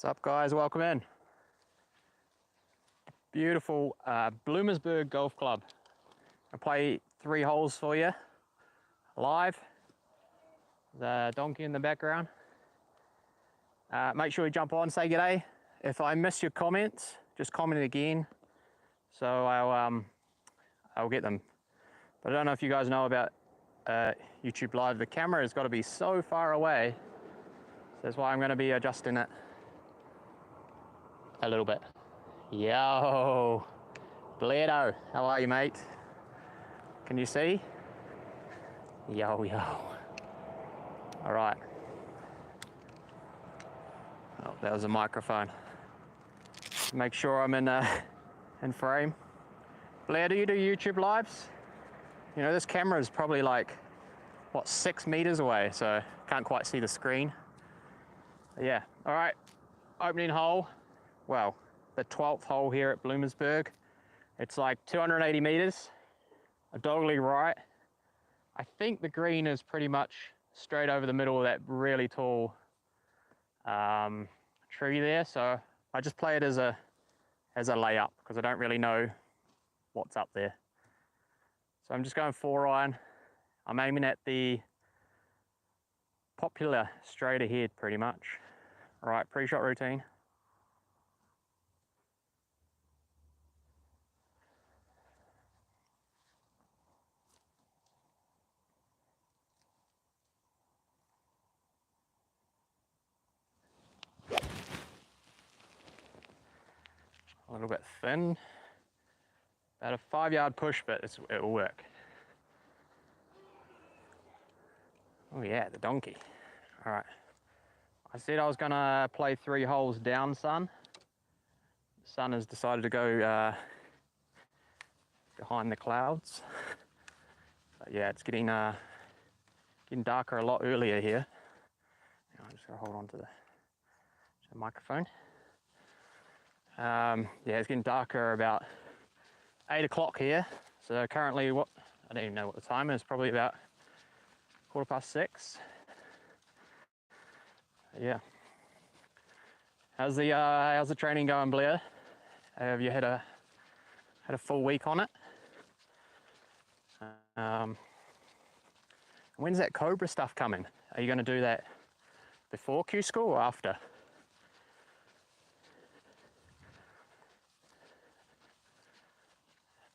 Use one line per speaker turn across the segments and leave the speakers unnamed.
What's up, guys? Welcome in. Beautiful Bloomersburg Golf Club. I play 3 holes for you live. The donkey in the background. Make sure you jump on, say g'day. If I miss your comments, just comment again, so I'll get them. But I don't know if you guys know about YouTube Live. The camera has got to be so far away, so that's why I'm going to be adjusting it a little bit. Yo, Bledo, how are you, mate? Can you see? Yo. All right. Oh, that was a microphone. Make sure I'm in frame. Blair, do you do YouTube Lives? You know, this camera is probably like, what, 6 meters away, so can't quite see the screen. But yeah, all right, opening hole. Well, the 12th hole here at Bloomersburg. It's like 280 meters, a dogleg right. I think the green is pretty much straight over the middle of that really tall tree there. So I just play it as a layup because I don't really know what's up there. So I'm just going 4-iron. I'm aiming at the popular straight ahead pretty much. All right, pre-shot routine. A little bit thin. About a 5-yard push, but it'll work. Oh yeah, the donkey. All right. I said I was gonna play 3 holes down sun. The sun has decided to go behind the clouds. But yeah, it's getting darker a lot earlier here. I'm just gonna hold on to the microphone. Yeah, it's getting darker about 8 o'clock here. So currently, I don't even know what the time is. Probably about 6:15. Yeah. How's the training going, Blair? Have you had a full week on it? When's that Cobra stuff coming? Are you going to do that before Q school or after?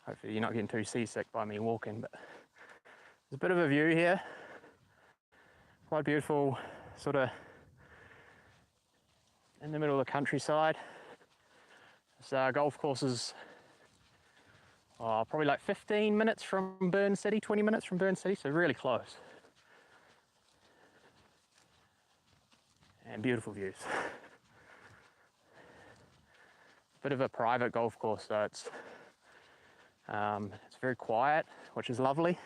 Hopefully you're not getting too seasick by me walking, but there's a bit of a view here. Quite beautiful, sort of in the middle of the countryside. This golf course is probably like 15 minutes from Burn City, 20 minutes from Burn City, so really close. And beautiful views. Bit of a private golf course, so it's very quiet, which is lovely.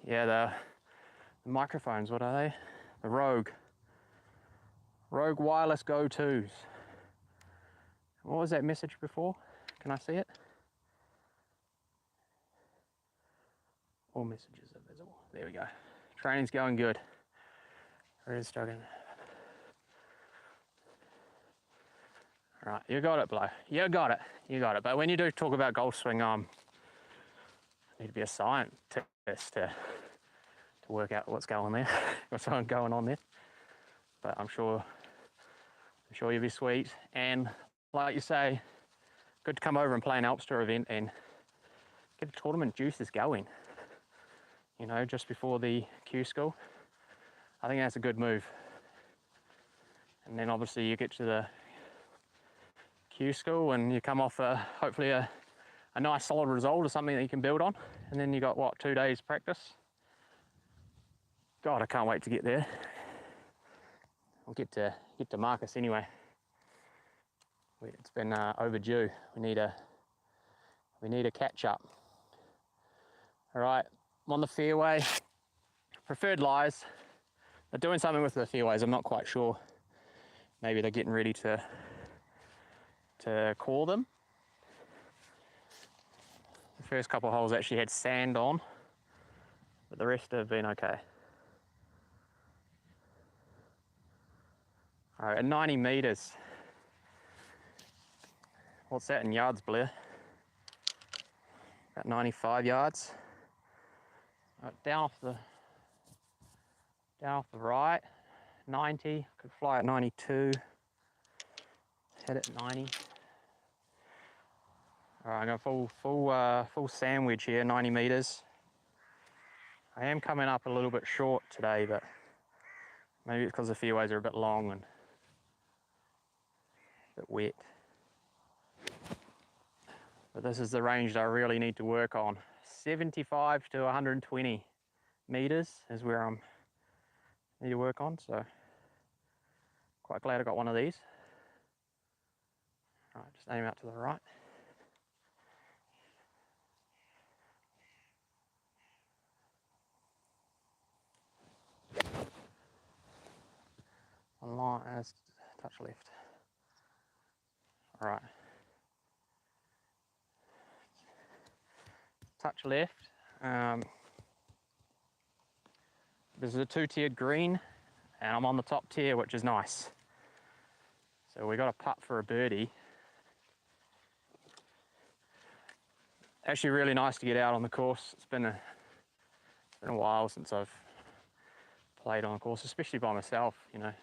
Yeah, the microphones, what are they? The Rogue Wireless Go 2s. What was that message before? Can I see it? All messages are visible. There we go. Training's going good. Really struggling. All right, you got it, Blo. You got it. But when you do talk about golf swing, need to be a science test to work out what's going there, what's going on there. But I'm sure you'll be sweet. And like you say, good to come over and play an Alpster event and get the tournament juices going. You know, just before the Q school. I think that's a good move. And then obviously you get to the Q school and you come off hopefully a nice solid result or something that you can build on. And then you got, what, 2 days practice? God, I can't wait to get there. I'll get to Marcus anyway. It's been overdue. We need a catch up. All right, I'm on the fairway. Preferred lies. They're doing something with the fairways. I'm not quite sure. Maybe they're getting ready to call them. The first couple of holes actually had sand on, but the rest have been okay. All right, at 90 meters. What's that in yards, Blair? About 95 yards. Right, down off the right, 90. Could fly at 92. Head at 90. All right, I'm going full sandwich here, 90 meters. I am coming up a little bit short today, but maybe it's because the fairways are a bit long and a bit wet. But this is the range that I really need to work on. 75 to 120 meters is where I need to work on, so quite glad I got one of these. All right, just aim out to the right. One line, touch left. All right. Touch left. This is a 2-tiered green, and I'm on the top tier, which is nice. So we got a putt for a birdie. Actually really nice to get out on the course. It's been a while since I've played on a course, especially by myself, you know.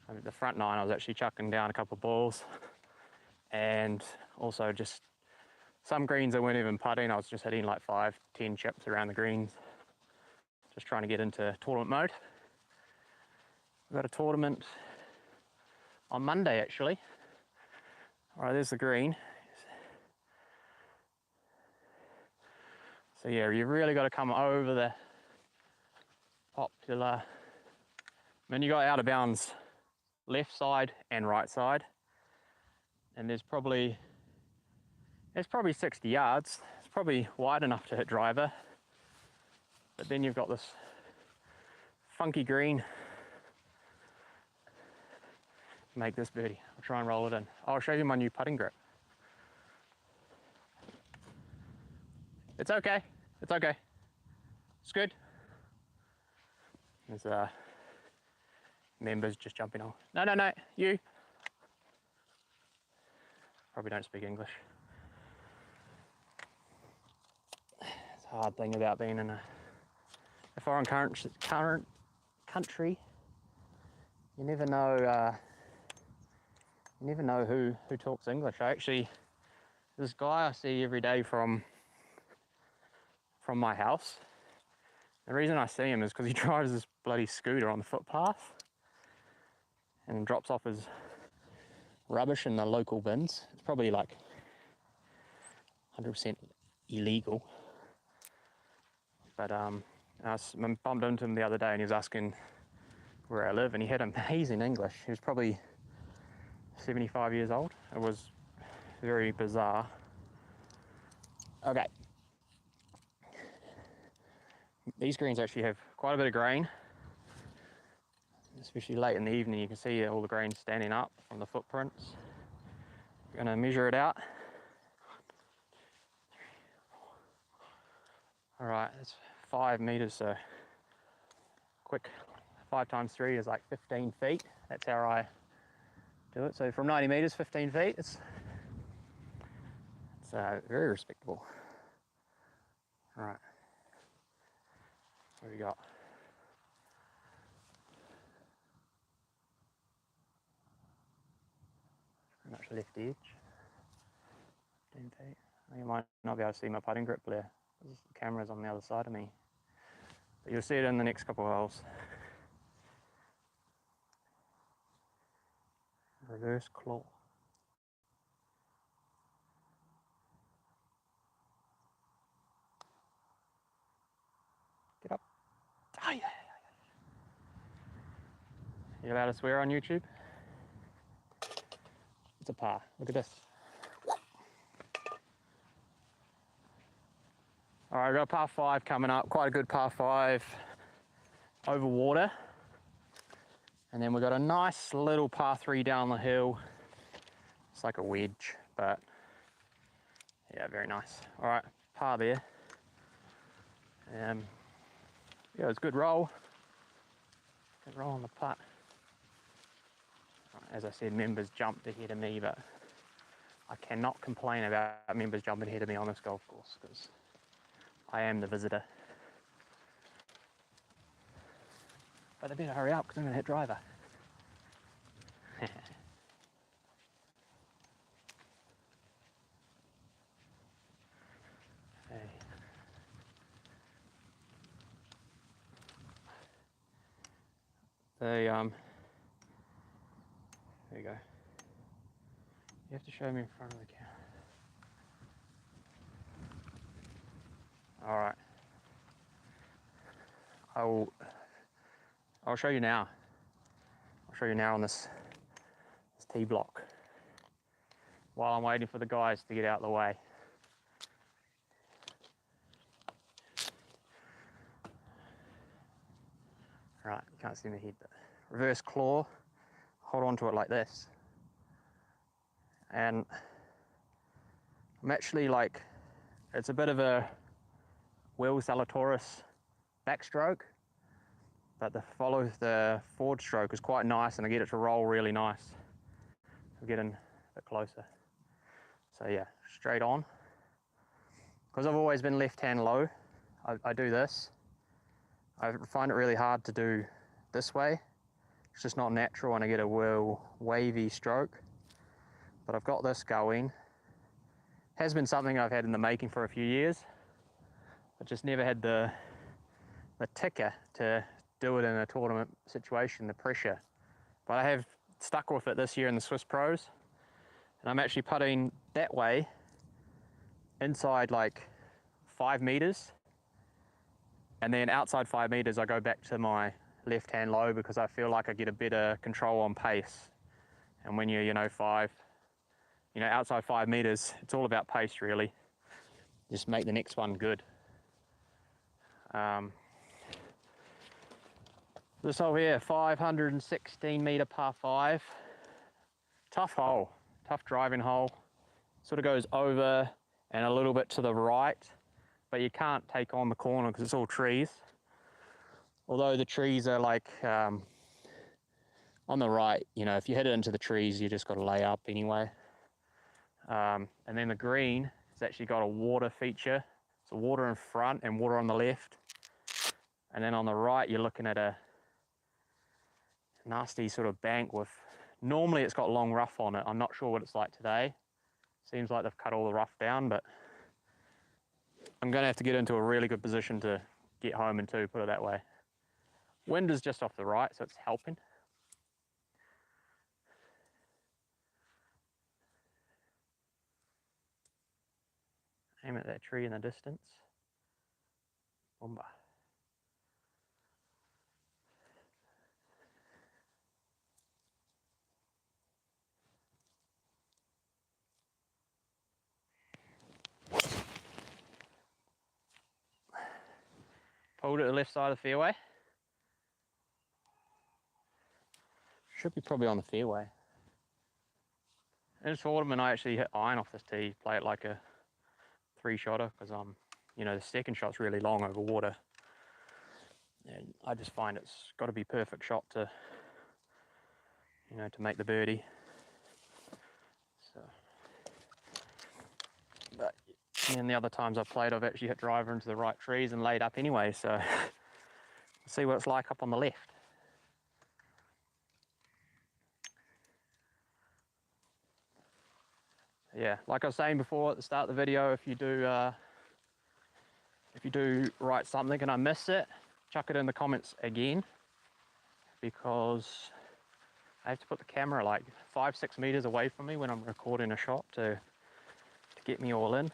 I mean, the front nine, I was actually chucking down a couple of balls, and also just some greens I weren't even putting. I was just hitting like 5-10 chips around the greens, just trying to get into tournament mode. We've got a tournament on Monday, actually. All right, there's the green. So yeah, you've really got to come over the popular. Then you got out of bounds left side and right side, and there's probably 60 yards. It's probably wide enough to hit driver, but then you've got this funky green. Make this birdie. I'll try and roll it in. I'll show you my new putting grip. It's okay. It's okay. It's good. There's members just jumping on. No, you. Probably don't speak English. It's a hard thing about being in a foreign country. You never know. You never know who talks English. This guy I see every day from my house. The reason I see him is because he drives this bloody scooter on the footpath and drops off his rubbish in the local bins. It's probably like 100% illegal. But I bumped into him the other day and he was asking where I live, and he had amazing English. He was probably 75 years old. It was very bizarre. Okay. These greens actually have quite a bit of grain, especially late in the evening. You can see all the grain standing up from the footprints. I'm going to measure it out. All right, it's 5 meters, so quick. 5 times 3 is like 15 feet. That's how I do it. So from 90 meters, 15 feet, it's very respectable. All right, what do we got? Pretty much left edge. 15 feet. You might not be able to see my putting grip there. The camera's on the other side of me. But you'll see it in the next couple of holes. Reverse claw. Get up. Oh, yeah. You allowed to swear on YouTube? It's a par. Look at this. All right, I've got a par 5 coming up. Quite a good par 5 over water. And then we've got a nice little par 3 down the hill. It's like a wedge, but yeah, very nice. All right, par there. Yeah, it's a good roll. Good roll on the putt. As I said, members jumped ahead of me, but I cannot complain about members jumping ahead of me on this golf course because I am the visitor. But I better hurry up because I'm going to hit driver. Hey. There you go. You have to show me in front of the camera. All right. I'll show you now. I'll show you now on this tee block while I'm waiting for the guys to get out of the way. Right, you can't see my head, but reverse claw, hold on to it like this. And I'm actually like, it's a bit of a Will Zalatoris backstroke, but the forward stroke is quite nice and I get it to roll really nice. I'll get in a bit closer. So yeah, straight on. Because I've always been left hand low, I do this. I find it really hard to do this way. It's just not natural and I get a wavy stroke. But I've got this going. Has been something I've had in the making for a few years. I just never had the ticker to do it in a tournament situation, the pressure. But I have stuck with it this year in the Swiss Pros. And I'm actually putting that way inside like 5 meters. And then outside 5 meters, I go back to my left hand low because I feel like I get a better control on pace. And when you're, outside 5 meters, it's all about pace really. Just make the next one good. This over here, 516 meter par 5. Tough hole, tough driving hole. Sort of goes over and a little bit to the right, but you can't take on the corner because it's all trees. Although the trees are like, on the right, if you hit it into the trees, you just got to lay up anyway. And then the green has actually got a water feature. So water in front and water on the left. And then on the right, you're looking at a nasty sort of bank with, normally it's got long rough on it. I'm not sure what it's like today. Seems like they've cut all the rough down, but I'm going to have to get into a really good position to get home in two, put it that way. Wind is just off the right, so it's helping. Aim at that tree in the distance. Bomba. Pulled at the left side of the fairway. Should be probably on the fairway. In this tournament, I actually hit iron off this tee, play it like a 3-shotter because the second shot's really long over water. And I just find it's got to be perfect shot to, to make the birdie. So, but and the other times I've played, I've actually hit driver into the right trees and laid up anyway. So, see what it's like up on the left. Yeah, like I was saying before at the start of the video, if you do write something and I miss it, chuck it in the comments again, because I have to put the camera like 5-6 meters away from me when I'm recording a shot to get me all in.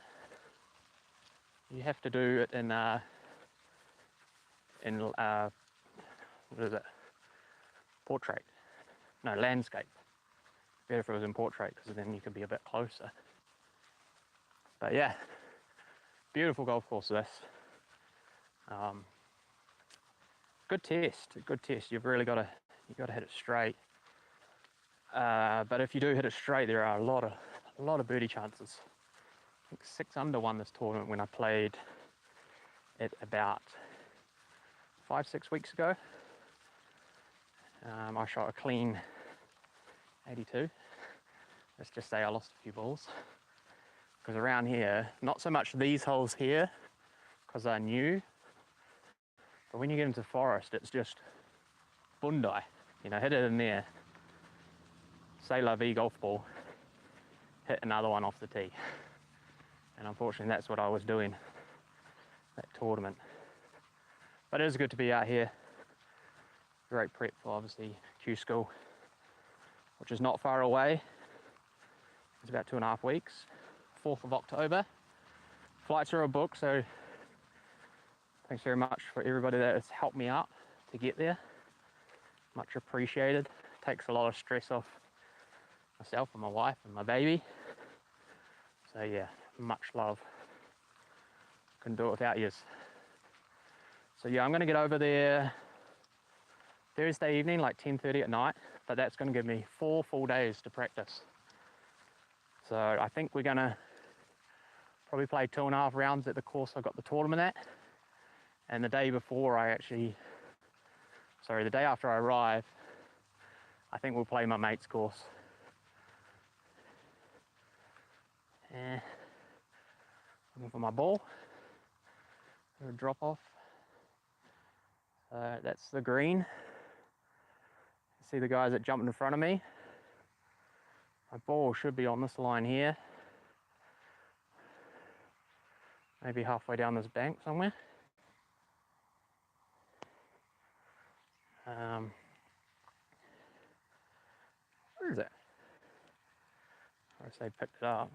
You have to do it in what is it? Portrait. No, landscape. Better if it was in portrait because then you could be a bit closer. But yeah, beautiful golf course this. Good test. You've really got to hit it straight. But if you do hit it straight, there are a lot of birdie chances. I think 6 under won this tournament when I played it about 5-6 weeks ago. I shot a clean 82. Let's just say I lost a few balls. Because around here, not so much these holes here, because they're new, but when you get into forest, it's just Bondi. You know, hit it in there. C'est la vie golf ball. Hit another one off the tee. And unfortunately, that's what I was doing that tournament. But it is good to be out here. Great prep for obviously Q School, which is not far away. It's about 2.5 weeks. 4th of October. Flights are a book, so thanks very much for everybody that has helped me out to get there. Much appreciated. Takes a lot of stress off myself and my wife and my baby. So yeah, much love. Couldn't do it without yous. So yeah, I'm gonna get over there Thursday evening, like 10:30 at night, but that's gonna give me 4 full days to practice. So I think we're gonna probably play 2.5 rounds at the course I got the tournament at. And the day before the day after I arrive, I think we'll play my mate's course. Looking for my ball. A drop off. That's the green. See the guys that jumped in front of me. My ball should be on this line here. Maybe halfway down this bank somewhere. Where is it? I say picked it up.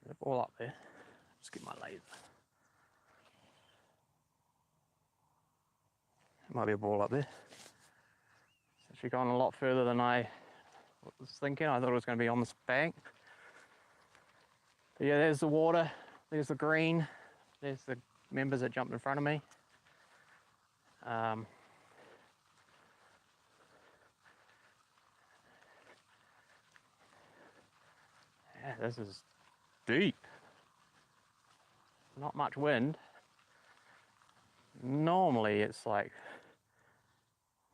There's a ball up there. Just get my laser. Might be a ball up there. It's actually gone a lot further than I was thinking. I thought it was going to be on this bank. But yeah, there's the water. There's the green. There's the members that jumped in front of me. Yeah, this is deep. Not much wind. Normally it's like,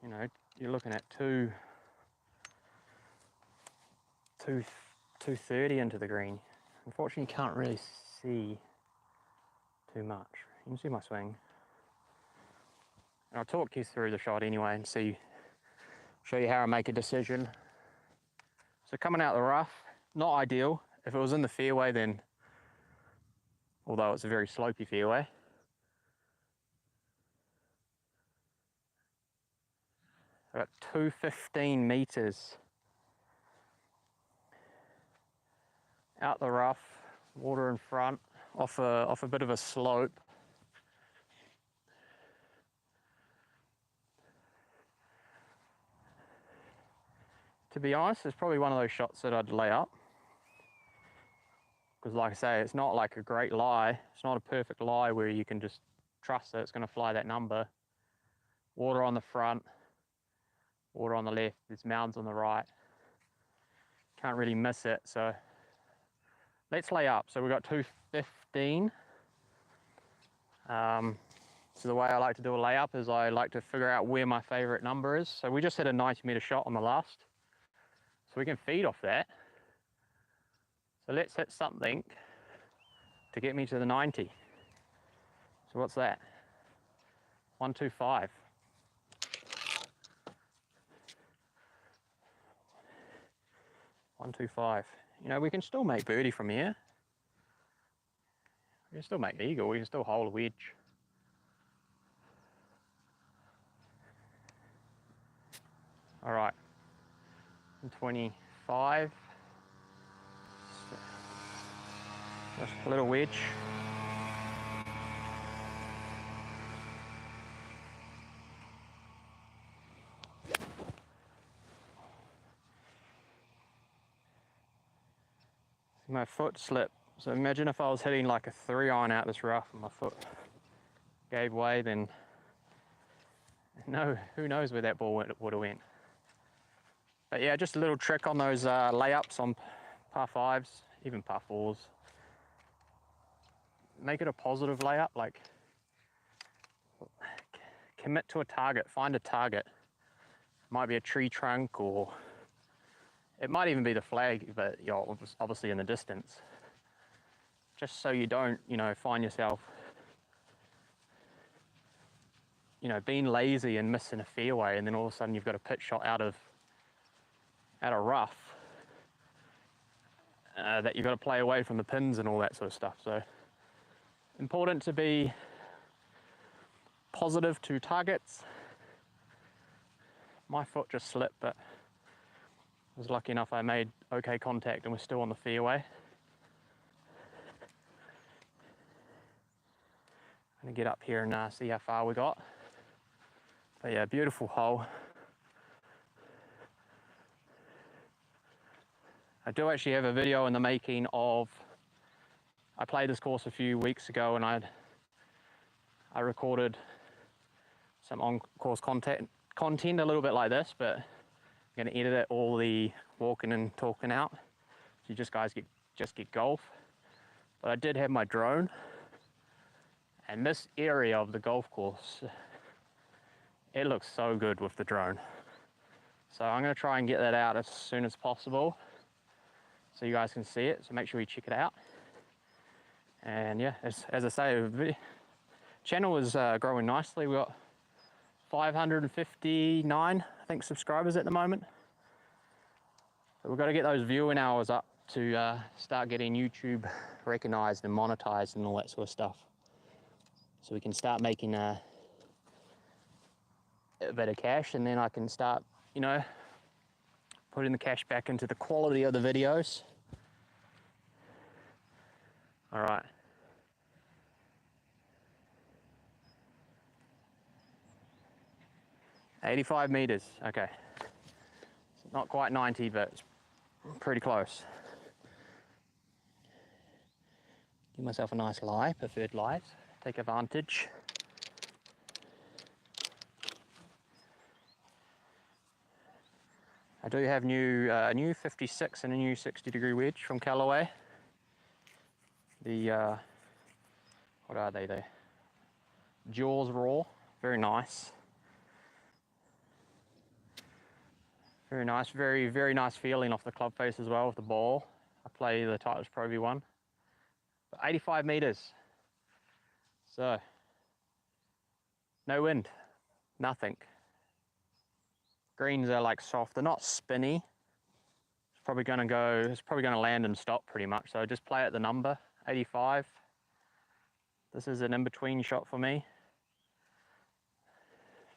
you know, you're looking at 230 into the green. Unfortunately, you can't really see too much. You can see my swing. And I'll talk you through the shot anyway and show you how I make a decision. So coming out the rough, not ideal. If it was in the fairway, then, although it's a very slopey fairway, about 215 meters out the rough, water in front, off a bit of a slope. To be honest, it's probably one of those shots that I'd lay up. Because like I say, it's not like a great lie. It's not a perfect lie where you can just trust that it's going to fly that number. Water on the front, water on the left, there's mounds on the right. Can't really miss it, so let's lay up. So we've got 215. So the way I like to do a layup is I like to figure out where my favorite number is. So we just hit a 90-meter shot on the last. So we can feed off that. So let's hit something to get me to the 90. So what's that? 125. You know, we can still make birdie from here. We can still make eagle. We can still hole a wedge. All right, 25. Just a little wedge. My foot slipped. So imagine if I was hitting like a 3-iron out this rough and my foot gave way, then no, who knows where that ball would have went. But yeah, just a little trick on those layups on par 5s, even par 4s. Make it a positive layup, like commit to a target, find a target. It might be a tree trunk, or it might even be the flag, but you're obviously in the distance. Just so you don't, find yourself, being lazy and missing a fairway, and then all of a sudden you've got a pitch shot out of rough that you've got to play away from the pins and all that sort of stuff. So important to be positive to targets. My foot just slipped, but I was lucky enough I made okay contact and we're still on the fairway. I'm gonna get up here and see how far we got. But yeah, beautiful hole. I do actually have a video in the making of, I played this course a few weeks ago, and I recorded some on-course content a little bit like this, but I'm going to edit it, all the walking and talking out, so you just get golf. But I did have my drone, and this area of the golf course, it looks so good with the drone. So I'm going to try and get that out as soon as possible, so you guys can see it. So make sure you check it out. And yeah, as I say, the channel is growing nicely. We've got 559, I think, subscribers at the moment. So we've got to get those viewing hours up to start getting YouTube recognized and monetized and all that sort of stuff. So we can start making a bit of cash, and then I can start, putting the cash back into the quality of the videos. All right. $85 meters, okay. It's not quite 90, but it's pretty close. Give myself a nice lie, preferred lies. Take advantage. I do have a new 56 and a new 60-degree wedge from Callaway. The, what are they? The Jaws Raw, very nice. Very nice, very, very nice feeling off the club face as well with the ball. I play the Titleist Pro V1. But 85 meters. So, no wind, nothing. Greens are like soft, they're not spinny. It's probably gonna land and stop pretty much. So just play at the number, 85. This is an in-between shot for me.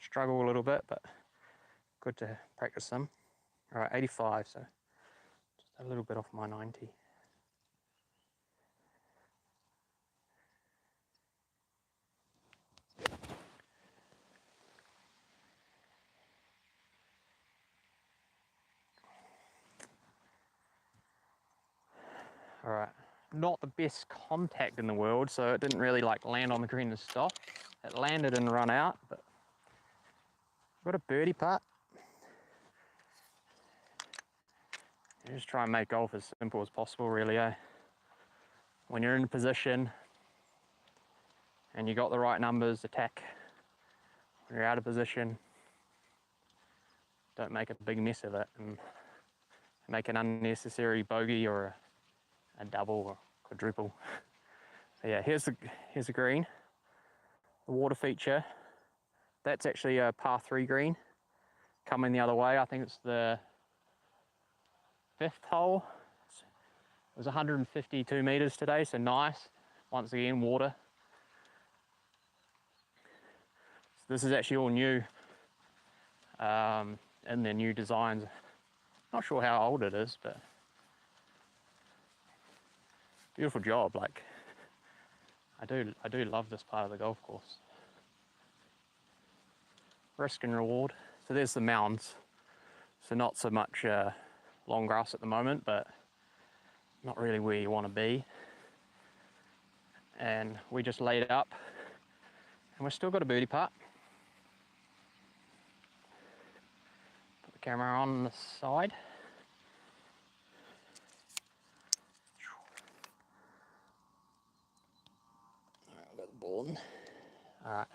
Struggle a little bit, but good to practice some. All right, 85, so just a little bit off my 90. All right, not the best contact in the world, so it didn't really land on the green and stop. It landed and run out, but got a birdie putt. Just try and make golf as simple as possible, really, eh? When you're in a position and you got the right numbers, attack. When you're out of position, don't make a big mess of it and make an unnecessary bogey or a double or quadruple. So yeah, here's the green, the water feature. That's actually a par 3 green coming the other way. I think it's the 5th hole. It was 152 meters today, so nice. Once again, water. So this is actually all new in their new designs. Not sure how old it is, but beautiful job. Like, I do love this part of the golf course. Risk and reward. So there's the mounds. So not so much long grass at the moment, but not really where you want to be. And we just laid it up, and we've still got a birdie putt. Put the camera on the side. All right, I've got the ball in. All right.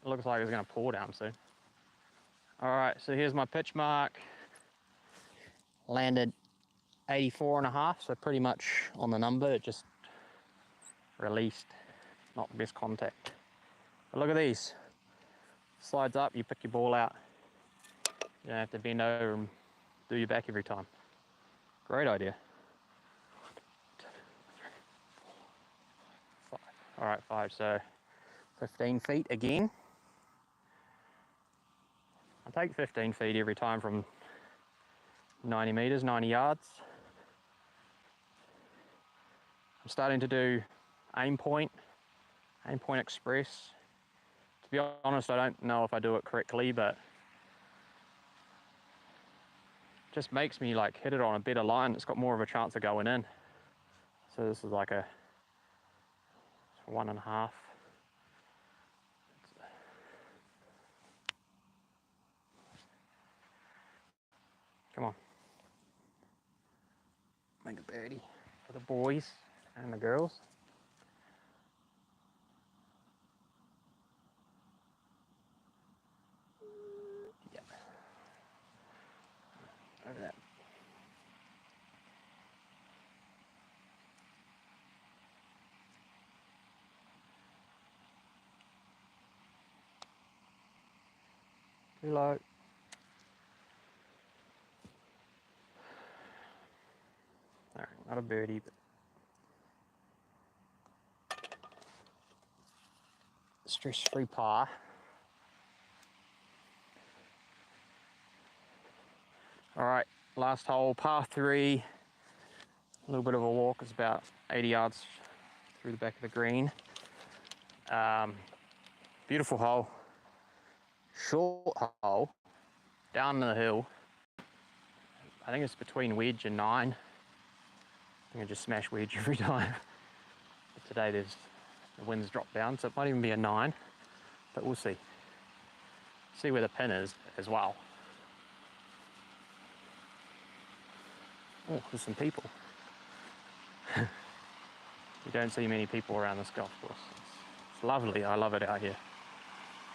looks like it's going to pour down soon. All right, so here's my pitch mark. Landed 84.5, so pretty much on the number. It just released, not the best contact. But look at these. Slides up, you pick your ball out. You don't have to bend over and do your back every time. Great idea. 5. All right, 5, so 15 feet again. I take 15 feet every time from 90 meters, 90 yards. I'm starting to do aim point express. To be honest, I don't know if I do it correctly, but it just makes me like hit it on a better line. It's got more of a chance of going in. So this is like a 1.5. Come on. Make a birdie for the boys and the girls. Yeah. Over that. Too low. Alright, not a birdie, but stress-free par. Alright, last hole, par 3. A little bit of a walk. It's about 80 yards through the back of the green. Beautiful hole. Short hole, down the hill. I think it's between wedge and 9. I think I just smash wedge every time. But today the wind's dropped down, so it might even be a 9, but we'll see. See where the pin is as well. Oh, there's some people. You don't see many people around this golf course. It's lovely, I love it out here.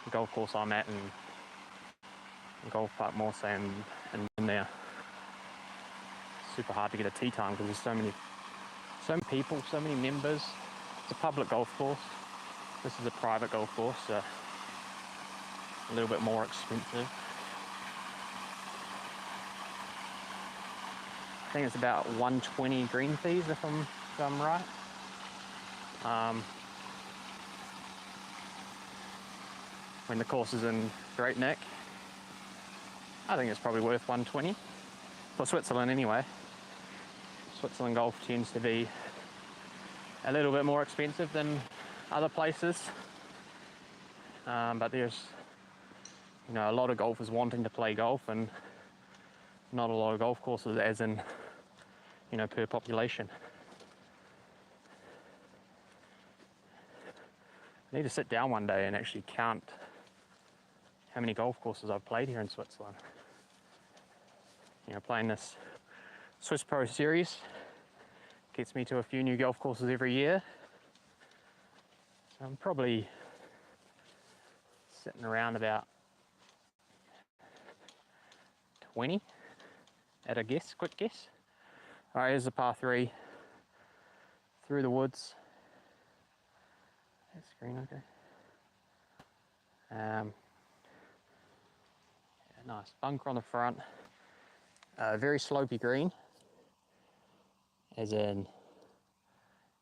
The golf course I'm at in Golf Park Morsay and in there. Super hard to get a tee time because there's so many people, so many members. It's a public golf course. This is a private golf course, so a little bit more expensive. I think it's about 120 green fees if I'm right. When the course is in great nick, I think it's probably worth 120 for Switzerland anyway. Switzerland golf tends to be a little bit more expensive than other places, but there's a lot of golfers wanting to play golf and not a lot of golf courses as in per population. I need to sit down one day and actually count how many golf courses I've played here in Switzerland. Playing this Swiss Pro Series gets me to a few new golf courses every year. So I'm probably sitting around about 20 at a guess, quick guess. All right, here's the par 3 through the woods. That's green, okay. Yeah, nice bunker on the front. Very slopey green, as in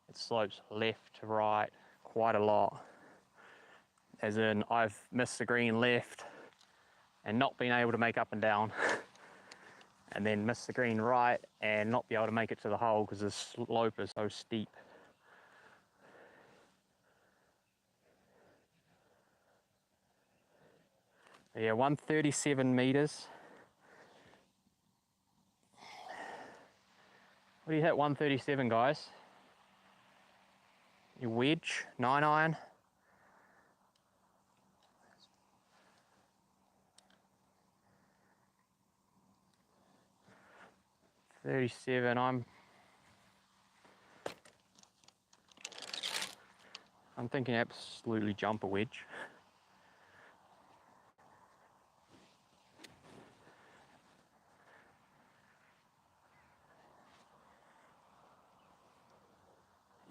it slopes left to right quite a lot. As in I've missed the green left and not been able to make up and down, and then miss the green right and not be able to make it to the hole because the slope is so steep. Yeah, 137 meters. What do you hit 137, guys? Your wedge, 9-iron. .37, I'm thinking absolutely jumper wedge.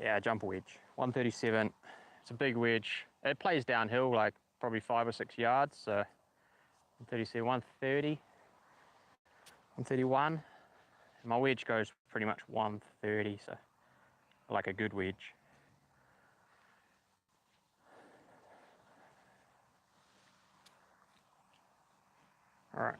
Yeah, jumper wedge. 137. It's a big wedge. It plays downhill like probably 5 or 6 yards. So 137, 130, 131. My wedge goes pretty much 130, so like a good wedge. All right.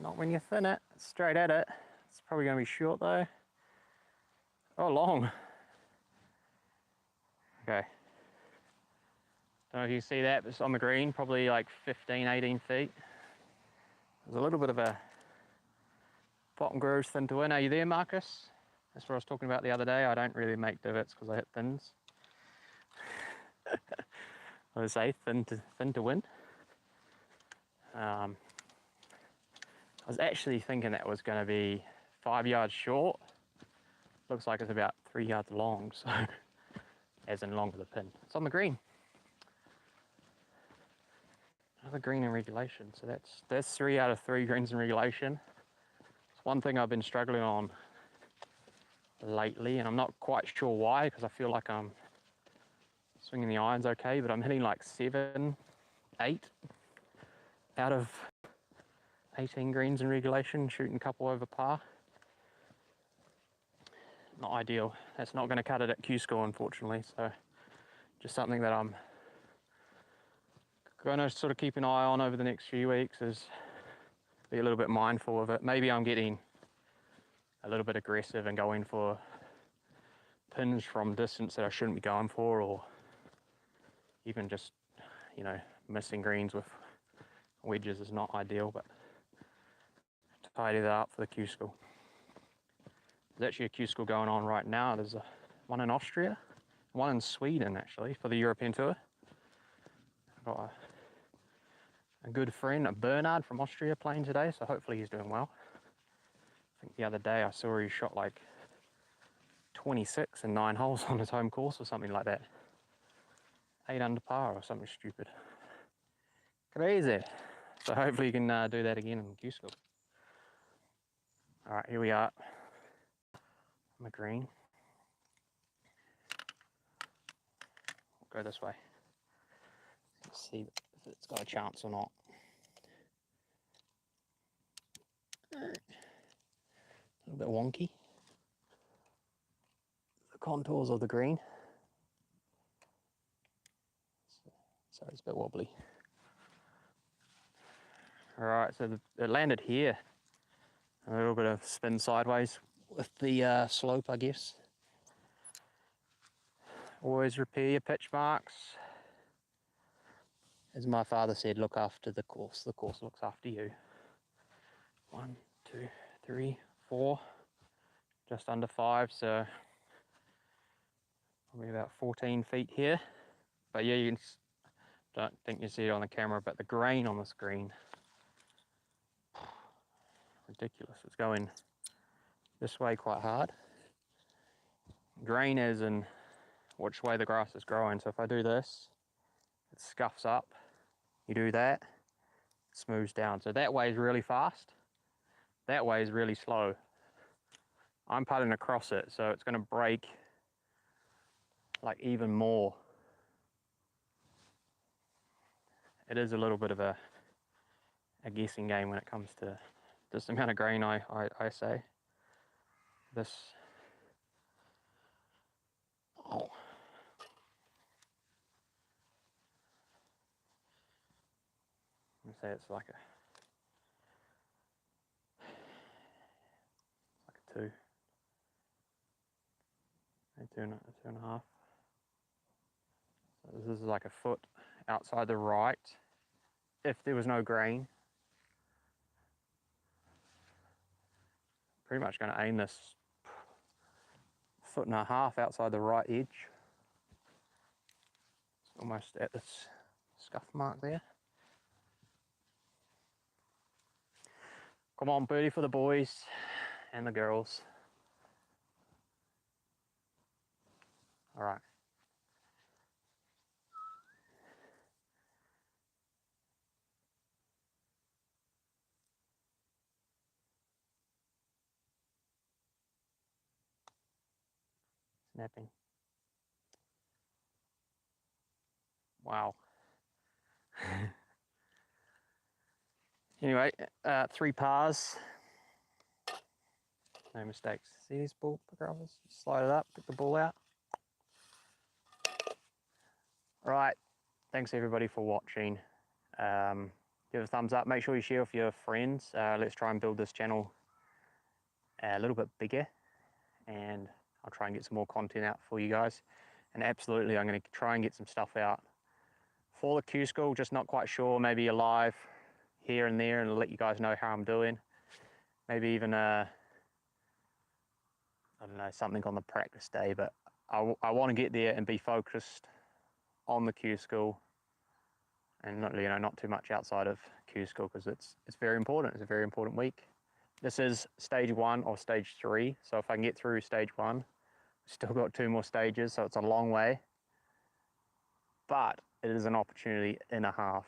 Not when you thin it, straight at it. It's probably going to be short though. Oh, long. Okay. Don't know if you see that, but it's on the green, probably like 15, 18 feet. There's a little bit of a bottom grooves thin to win. Are you there, Marcus? That's what I was talking about the other day. I don't really make divots because I hit thins. I would say thin to win. I was actually thinking that was going to be 5 yards short. Looks like it's about 3 yards long, so as in long for the pin. It's on the green. Another green in regulation. So that's 3 out of 3 greens in regulation. It's one thing I've been struggling on lately, and I'm not quite sure why, because I feel like I'm swinging the irons okay, but I'm hitting like 7, 8 out of 18 greens in regulation, shooting a couple over par. Not ideal. That's not going to cut it at Q School, unfortunately. So just something that I'm going to sort of keep an eye on over the next few weeks, is be a little bit mindful of it. Maybe I'm getting a little bit aggressive and going for pins from distance that I shouldn't be going for, or even just, you know, missing greens with wedges is not ideal, but tidy that up for the Q School. There's actually a Q School going on right now. There's one in Austria, one in Sweden actually, for the European Tour. I've got a good friend, Bernard from Austria, playing today, so hopefully he's doing well. I think the other day I saw he shot like 26 in 9 holes on his home course or something like that. 8 under par or something stupid. Crazy. So hopefully you can do that again in Q School. All right, here we are on the green. We'll go this way. Let's see if it's got a chance or not. A little bit wonky. The contours of the green. So it's a bit wobbly. All right, so it landed here. A little bit of spin sideways with the slope, I guess. Always repair your pitch marks. As my father said, look after the course. The course looks after you. 1, 2, 3, 4. Just under 5, so probably about 14 feet here. But yeah, you can, don't think you see it on the camera, but the grain on the screen, ridiculous. It's going this way quite hard. Grain as in which way the grass is growing. So if I do this, it scuffs up. You do that, it smooths down. So that way is really fast. That way is really slow. I'm putting across it, so it's going to break like even more. It is a little bit of a guessing game when it comes to this amount of grain, I say. This, oh. Let me say it's like a 2, maybe 2.5. So this is like a foot outside the right. If there was no grain, pretty much going to aim this 1.5 foot outside the right edge. It's almost at this scuff mark there. Come on, birdie for the boys and the girls. All right. snapping. Wow. Anyway, 3 pars. No mistakes. See these ball grabbers? Slide it up, pick the ball out. Right. Thanks everybody for watching. Give it a thumbs up. Make sure you share with your friends. Let's try and build this channel a little bit bigger, and I'll try and get some more content out for you guys. And absolutely, I'm going to try and get some stuff out for the Q School. Just not quite sure. Maybe a live here and there, and let you guys know how I'm doing. Maybe even I don't know, something on the practice day. But I want to get there and be focused on the Q School, and not too much outside of Q School, because it's very important. It's a very important week. This is stage 1 or stage 3. So if I can get through stage 1, still got 2 more stages, so it's a long way. But it is an opportunity and a half,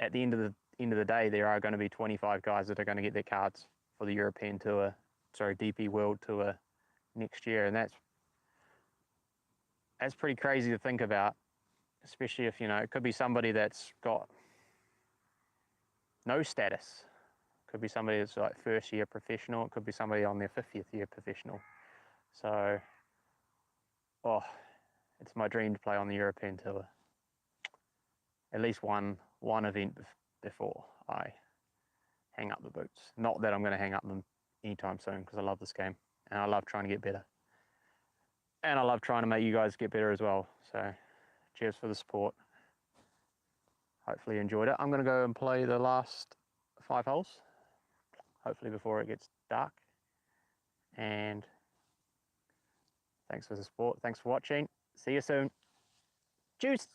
At the end of the day, there are going to be 25 guys that are going to get their cards for the European Tour, DP World Tour next year, and that's pretty crazy to think about, especially if, it could be somebody that's got no status. It could be somebody that's like first year professional. It could be somebody on their 50th year professional. So, it's my dream to play on the European Tour. At least one event before I hang up the boots. Not that I'm going to hang up them anytime soon, because I love this game and I love trying to get better. And I love trying to make you guys get better as well. So cheers for the support. Hopefully you enjoyed it. I'm going to go and play the last 5 holes, hopefully before it gets dark. And thanks for the support. Thanks for watching. See you soon. Juice.